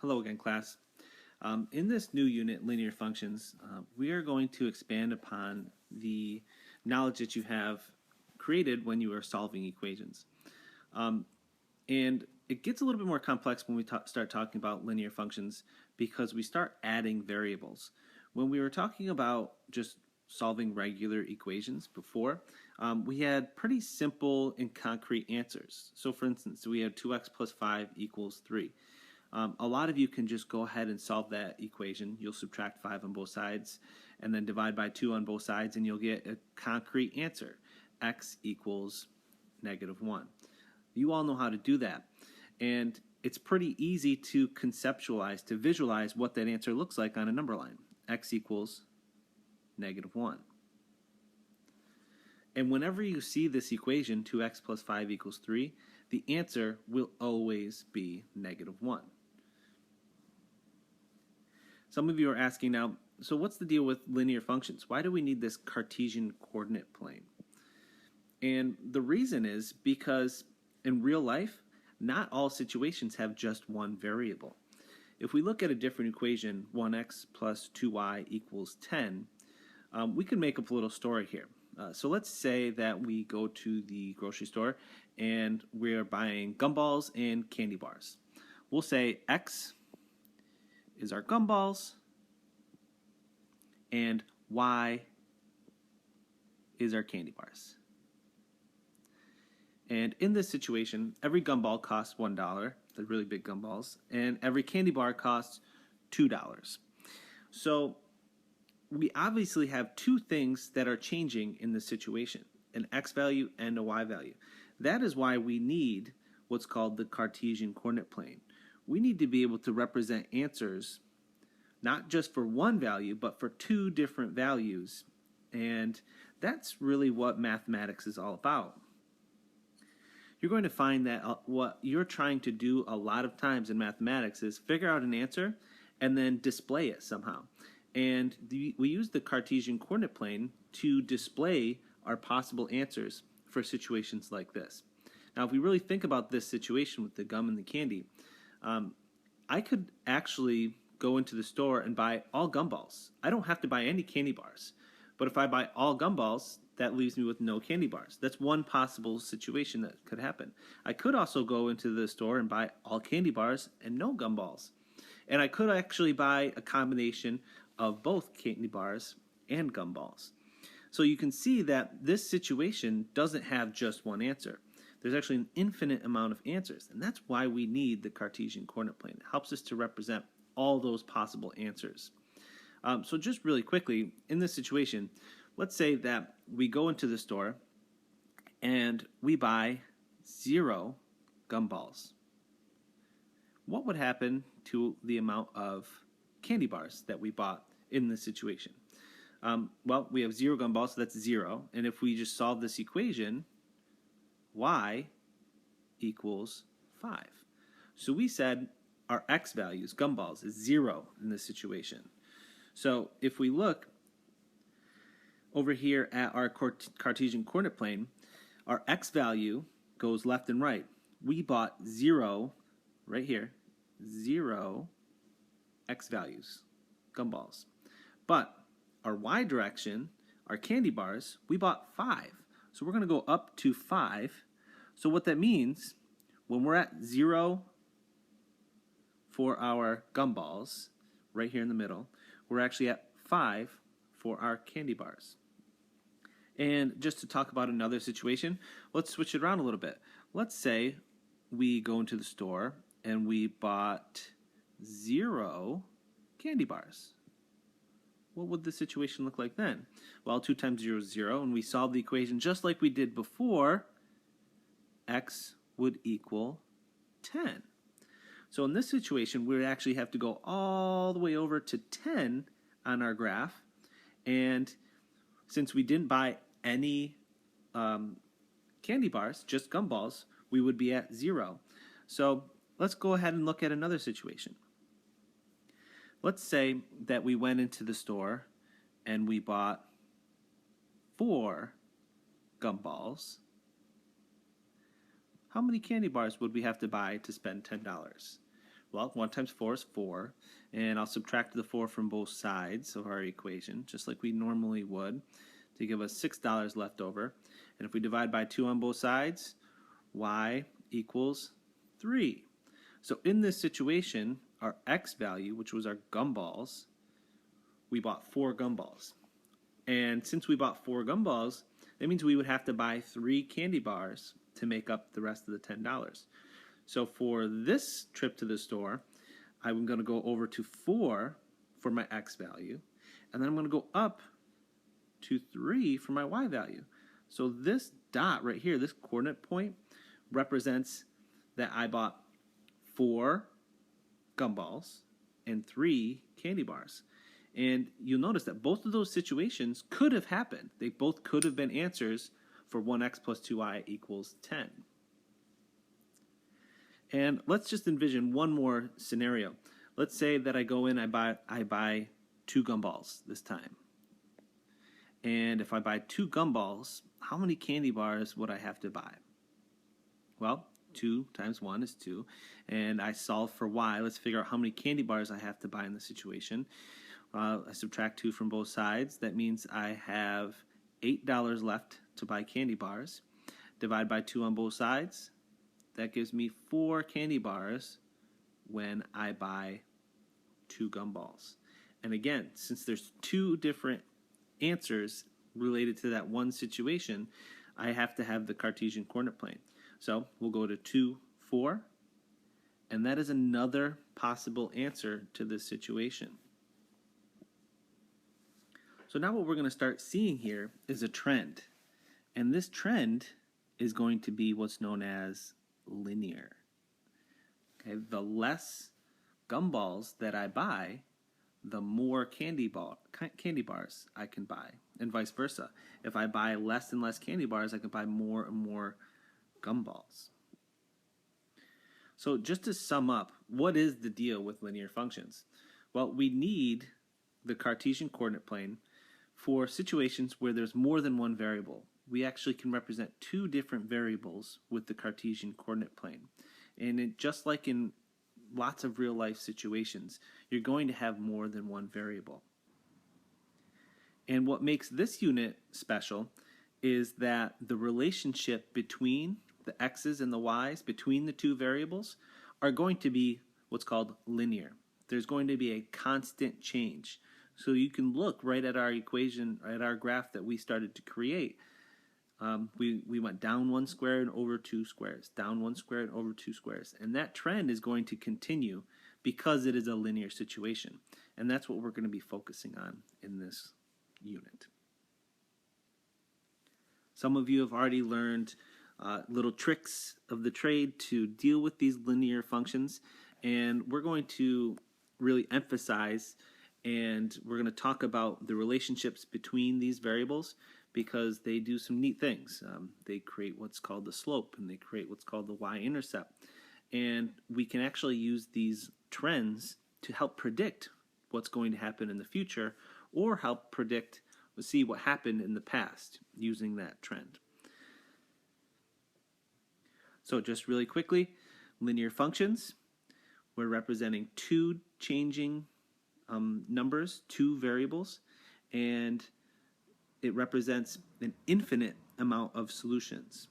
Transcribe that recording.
Hello again, class. In this new unit, linear functions, we are going to expand upon the knowledge that you have created when you are solving equations. Um, and it gets a little bit more complex when we start talking about linear functions because we start adding variables. When we were talking about just solving regular equations before, we had pretty simple and concrete answers. So for instance, we had 2x plus 5 equals 3. A lot of you can just go ahead and solve that equation. You'll subtract 5 on both sides and then divide by 2 on both sides and you'll get a concrete answer. X equals -1. You all know how to do that. And it's pretty easy to conceptualize, to visualize what that answer looks like on a number line. X equals -1. And whenever you see this equation, 2x plus 5 equals 3, the answer will always be -1. Some of you are asking now, so what's the deal with linear functions? Why do we need this Cartesian coordinate plane? And the reason is because in real life, not all situations have just one variable. If we look at a different equation, 1x plus 2y equals 10, we can make up a little story here. So let's say that we go to the grocery store and we're buying gumballs and candy bars. We'll say x is our gumballs and y is our candy bars. And in this situation, every gumball costs $1, the really big gumballs, and every candy bar costs $2. So we obviously have two things that are changing in this situation, an x value and a y value. That is why we need what's called the Cartesian coordinate plane. We need to be able to represent answers not just for one value, but for two different values. And that's really what mathematics is all about. You're going to find that what you're trying to do a lot of times in mathematics is figure out an answer and then display it somehow. And we use the Cartesian coordinate plane to display our possible answers for situations like this. Now, if we really think about this situation with the gum and the candy, I could actually go into the store and buy all gumballs. I don't have to buy any candy bars. But if I buy all gumballs, that leaves me with no candy bars. That's one possible situation that could happen. I could also go into the store and buy all candy bars and no gumballs. And I could actually buy a combination of both candy bars and gumballs. So you can see that this situation doesn't have just one answer. There's actually an infinite amount of answers, and that's why we need the Cartesian coordinate plane. It helps us to represent all those possible answers. So just really quickly, in this situation, let's say that we go into the store and we buy 0 gumballs. What would happen to the amount of candy bars that we bought in this situation? Well, we have 0 gumballs, so that's 0. And if we just solve this equation, y equals 5. So we said our x values, gumballs, is 0 in this situation. So if we look over here at our Cartesian coordinate plane, our x value goes left and right. We bought 0 right here, 0 x values, gumballs. But our y direction, our candy bars, we bought 5. So we're going to go up to 5. So what that means, when we're at 0 for our gumballs, right here in the middle, we're actually at 5 for our candy bars. And just to talk about another situation, let's switch it around a little bit. Let's say we go into the store and we bought 0 candy bars. What would the situation look like then? Well, 2 times 0 is 0, and we solve the equation just like we did before. X would equal 10. So in this situation, we would actually have to go all the way over to 10 on our graph. And since we didn't buy any candy bars, just gumballs, we would be at 0. So let's go ahead and look at another situation. Let's say that we went into the store and we bought 4 gumballs. How many candy bars would we have to buy to spend $10? Well, 1 times 4 is 4, and I'll subtract the 4 from both sides of our equation, just like we normally would, to give us $6 left over. And if we divide by 2 on both sides, y equals 3. So in this situation, our x value, which was our gumballs, we bought 4 gumballs. And since we bought 4 gumballs, that means we would have to buy 3 candy bars to make up the rest of the $10. So for this trip to the store, I'm going to go over to 4 for my x value, and then I'm going to go up to 3 for my y value. So this dot right here, this coordinate point, represents that I bought 4 gumballs and 3 candy bars. And you'll notice that both of those situations could have happened. They both could have been answers for 1x plus 2y equals 10. And let's just envision one more scenario. Let's say that I go in, I buy 2 gumballs this time. And if I buy 2 gumballs, how many candy bars would I have to buy? Well, 2 times 1 is 2. And I solve for y. Let's figure out how many candy bars I have to buy in the situation. I subtract 2 from both sides. That means I have $8 left to buy candy bars. Divide by 2 on both sides. That gives me 4 candy bars when I buy 2 gumballs. And again, since there's 2 different answers related to that one situation, I have to have the Cartesian coordinate plane. So we'll go to 2, 4, and that is another possible answer to this situation. So now what we're going to start seeing here is a trend. And this trend is going to be what's known as linear. Okay, the less gumballs that I buy, the more candy bars I can buy, and vice versa. If I buy less and less candy bars, I can buy more and more gumballs. So just to sum up, what is the deal with linear functions? Well, we need the Cartesian coordinate plane for situations where there's more than one variable. We actually can represent 2 different variables with the Cartesian coordinate plane. And just like in lots of real life situations, you're going to have more than one variable. And what makes this unit special is that the relationship between the x's and the y's, between the 2 variables, are going to be what's called linear. There's going to be a constant change. So you can look right at our equation, at our graph that we started to create. We went down 1 square and over 2 squares, down 1 square and over 2 squares. And that trend is going to continue because it is a linear situation. And that's what we're going to be focusing on in this unit. Some of you have already learned little tricks of the trade to deal with these linear functions. And we're going to really emphasize and we're going to talk about the relationships between these variables because they do some neat things. They create what's called the slope and they create what's called the y-intercept. And we can actually use these trends to help predict what's going to happen in the future or help predict, see what happened in the past using that trend. So just really quickly, linear functions, we're representing 2 changing numbers, 2 variables, and it represents an infinite amount of solutions.